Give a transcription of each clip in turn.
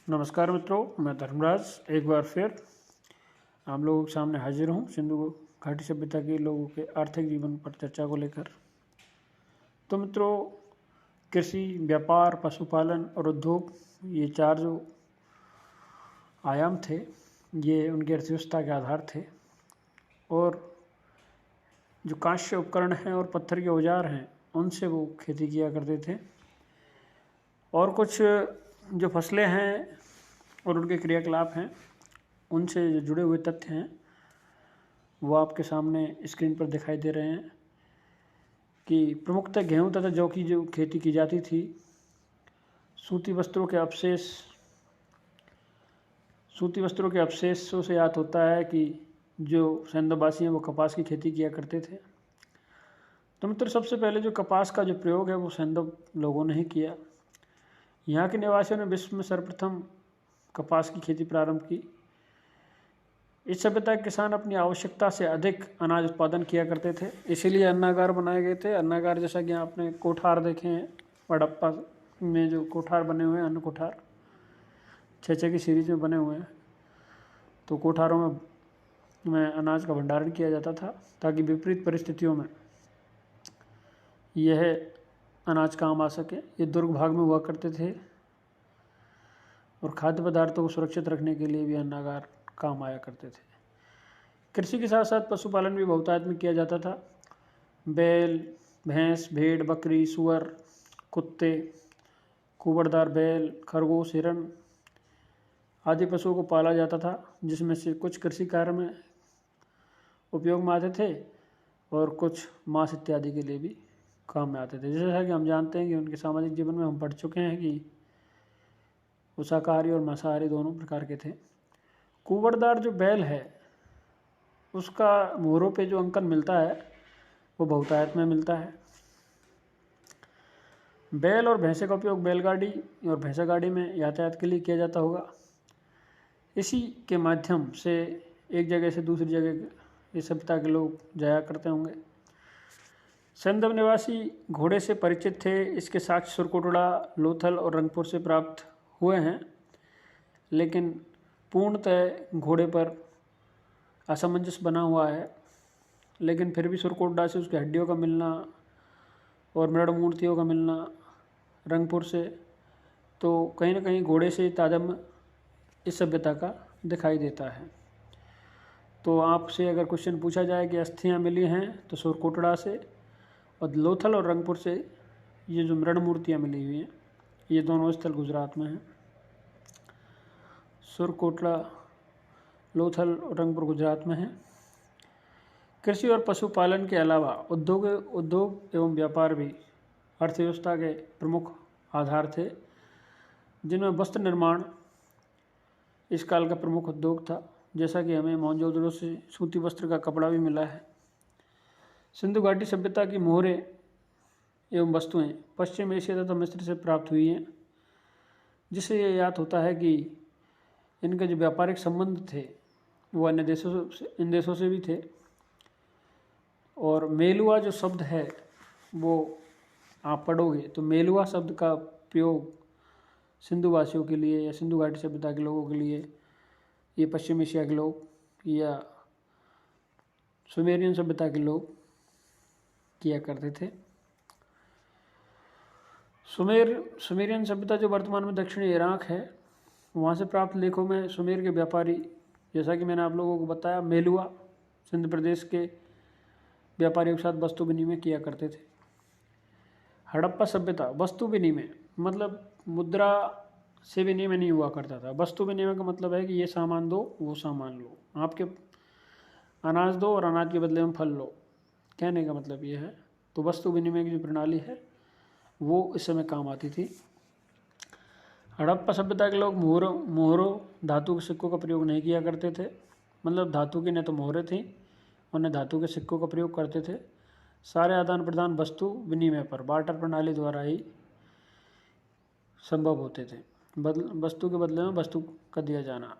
नमस्कार मित्रों, मैं धर्मराज एक बार फिर आप लोगों के सामने हाजिर हूँ सिंधु घाटी सभ्यता के लोगों के आर्थिक जीवन पर चर्चा को लेकर। तो मित्रों, कृषि, व्यापार, पशुपालन और उद्योग, ये चार जो आयाम थे, ये उनकी अर्थव्यवस्था के आधार थे। और जो कांस्य उपकरण हैं और पत्थर के औजार हैं, उनसे वो खेती किया करते थे। और कुछ जो फसलें हैं और उनके क्रियाकलाप हैं, उनसे जो जुड़े हुए तथ्य हैं, वो आपके सामने स्क्रीन पर दिखाई दे रहे हैं कि प्रमुखतः गेहूं तथा जौ की जो खेती की जाती थी। सूती वस्त्रों के अवशेषों से याद होता है कि जो सैंधववासी हैं वो कपास की खेती किया करते थे। तो मित्र, सबसे पहले जो कपास का जो प्रयोग है वो सैंधव लोगों ने ही किया। यहाँ के निवासियों ने विश्व में सर्वप्रथम कपास की खेती प्रारंभ की। इस सभ्यता के किसान अपनी आवश्यकता से अधिक अनाज उत्पादन किया करते थे, इसीलिए अन्नागार बनाए गए थे। अन्नागार जैसा कि आपने कोठार देखे हैं, हड़प्पा में जो कोठार बने हुए हैं, अन्न कोठार 6 की सीरीज में बने हुए हैं। तो कोठारों में अनाज का भंडारण किया जाता था ताकि विपरीत परिस्थितियों में यह अनाज काम आ सके। ये दुर्ग भाग में हुआ करते थे और खाद्य पदार्थों को सुरक्षित रखने के लिए भी अन्नागार काम आया करते थे। कृषि के साथ साथ पशुपालन भी बहुतायत में किया जाता था। बैल, भैंस, भेड़, बकरी, सूअर, कुत्ते, कुबड़दार बैल, खरगोश, हिरण आदि पशुओं को पाला जाता था, जिसमें से कुछ कृषि कार्य में उपयोग में आते थे और कुछ मांस इत्यादि के लिए भी काम में आते थे। जैसा कि हम जानते हैं कि उनके सामाजिक जीवन में हम पढ़ चुके हैं कि वो शाकाहारी और मांसाहारी दोनों प्रकार के थे। कुबड़दार जो बैल है, उसका मोहरों पे जो अंकन मिलता है वो बहुतायत में मिलता है। बैल और भैंसे का उपयोग बैलगाड़ी और भैंसा गाड़ी में यातायात के लिए किया जाता होगा। इसी के माध्यम से एक जगह से दूसरी जगह इस सभ्यता के लोग जाया करते होंगे। सैंधव निवासी घोड़े से परिचित थे। इसके साक्ष्य सुरकोटड़ा, लोथल और रंगपुर से प्राप्त हुए हैं, लेकिन पूर्णतः घोड़े पर असमंजस बना हुआ है। लेकिन फिर भी सुरकोटड़ा से उसकी हड्डियों का मिलना और मृण मूर्तियों का मिलना रंगपुर से, तो कहीं ना कहीं घोड़े से तारतम्य इस सभ्यता का दिखाई देता है। तो आपसे अगर क्वेश्चन पूछा जाए कि अस्थियां मिली हैं, तो सुरकोटड़ा से, और लोथल और रंगपुर से ये जो मृण मूर्तियाँ मिली हुई हैं, ये दोनों स्थल गुजरात में हैं। सुरकोटड़ा, लोथल और रंगपुर गुजरात में हैं। कृषि और पशुपालन के अलावा उद्योग एवं व्यापार भी अर्थव्यवस्था के प्रमुख आधार थे, जिनमें वस्त्र निर्माण इस काल का प्रमुख उद्योग था। जैसा कि हमें मोहनजोदड़ो से सूती वस्त्र का कपड़ा भी मिला है। सिंधु घाटी सभ्यता की मोहरें एवं वस्तुएं पश्चिम एशिया तथा मिस्र से प्राप्त हुई हैं, जिससे यह याद होता है कि इनके जो व्यापारिक संबंध थे वो अन्य इन देशों से भी थे। और मेलुआ जो शब्द है वो आप पढ़ोगे तो मेलुआ शब्द का प्रयोग सिंधु वासियों के लिए या सिंधु घाटी सभ्यता के लोगों के लिए, ये पश्चिम एशिया के लोग या सुमेरियन सभ्यता के लोग किया करते थे। सुमेरियन सभ्यता जो वर्तमान में दक्षिणी इराक है, वहाँ से प्राप्त लेखों में सुमेर के व्यापारी, जैसा कि मैंने आप लोगों को बताया, मेलुआ सिंध प्रदेश के व्यापारियों के साथ वस्तु विनिमय किया करते थे। हड़प्पा सभ्यता वस्तु विनिमय मतलब मुद्रा से विनिमय नहीं हुआ करता था। वस्तु विनिमय का मतलब है कि ये सामान दो, वो सामान लो, आपके अनाज दो और अनाज के बदले में फल लो, कहने का मतलब ये है। तो वस्तु विनिमय की जो प्रणाली है वो इस समय काम आती थी। हड़प्पा सभ्यता के लोग मोहरों धातु के सिक्कों का प्रयोग नहीं किया करते थे। मतलब धातु की न तो मोहरें थी और न धातु के सिक्कों का प्रयोग करते थे। सारे आदान प्रदान वस्तु विनिमय पर बार्टर प्रणाली द्वारा ही संभव होते थे। वस्तु के बदले में वस्तु का दिया जाना।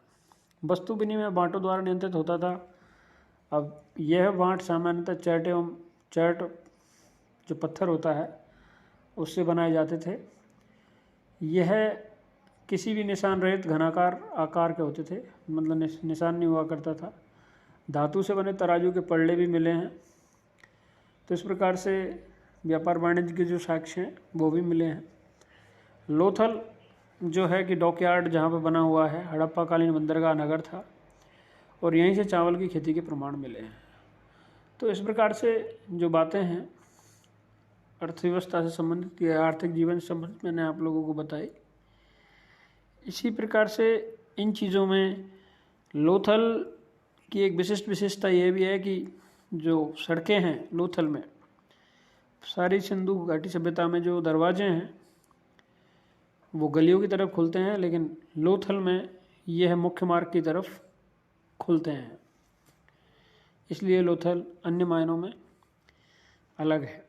वस्तु विनिमय बांटों द्वारा नियंत्रित होता था। अब यह बांट सामान्यतः चर्ट जो पत्थर होता है उससे बनाए जाते थे। यह किसी भी निशान रहित घनाकार आकार के होते थे, मतलब निशान नहीं हुआ करता था। धातु से बने तराजू के पल्ले भी मिले हैं। तो इस प्रकार से व्यापार वाणिज्य के जो साक्ष्य हैं वो भी मिले हैं। लोथल जो है कि डॉकयार्ड जहाँ पर बना हुआ है, हड़प्पा कालीन बंदरगाह नगर था और यहीं से चावल की खेती के प्रमाण मिले हैं। तो इस प्रकार से जो बातें हैं अर्थव्यवस्था से संबंधित या आर्थिक जीवन से संबंधित मैंने आप लोगों को बताई। इसी प्रकार से इन चीज़ों में लोथल की एक विशिष्ट विशेषता ये भी है कि जो सड़कें हैं लोथल में, सारी सिंधु घाटी सभ्यता में जो दरवाजे हैं वो गलियों की तरफ खुलते हैं, लेकिन लोथल में यह मुख्य मार्ग की तरफ खुलते हैं। इसलिए लोथल अन्य मायनों में अलग है।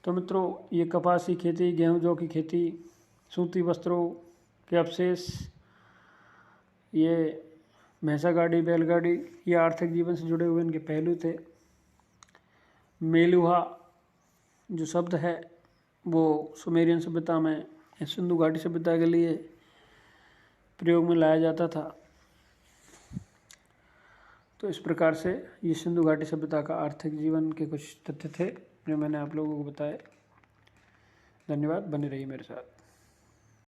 तो मित्रों, ये कपास की खेती, गेहूं जौ की खेती, सूती वस्त्रों के अवशेष, ये भैंसा गाड़ी, बैलगाड़ी, ये आर्थिक जीवन से जुड़े हुए इनके पहलू थे। मेलुहा जो शब्द है वो सुमेरियन सभ्यता में, सिंधु घाटी सभ्यता के लिए प्रयोग में लाया जाता था। तो इस प्रकार से ये सिंधु घाटी सभ्यता का आर्थिक जीवन के कुछ तथ्य थे जो मैंने आप लोगों को बताए। धन्यवाद, बने रहिए मेरे साथ।